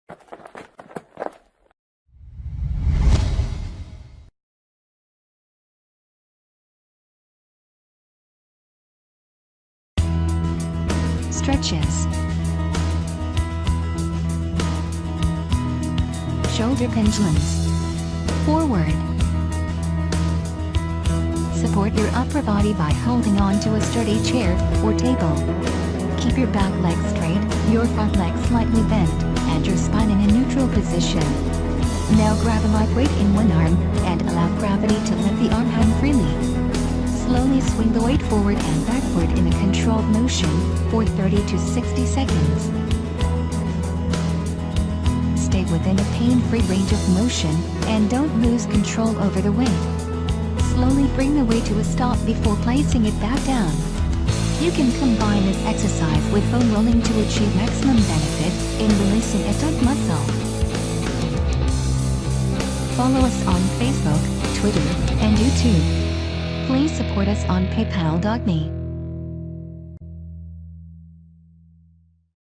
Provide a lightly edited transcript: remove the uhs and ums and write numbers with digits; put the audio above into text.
Stretches. Shoulder pendulums. Forward. Support your upper body by holding on to a sturdy chair or table. Keep your back leg straight, your front leg slightly bent, and your spine in a neutral position. Now grab a light weight in one arm, and allow gravity to let the arm hang freely. Slowly swing the weight forward and backward in a controlled motion for 30 to 60 seconds. Stay within a pain-free range of motion, and don't lose control over the weight. Slowly bring the weight to a stop before placing it back down. You can combine this exercise with foam rolling to achieve maximum benefit in releasing a tight muscle. Follow us on Facebook, Twitter, and YouTube. Please support us on paypal.me.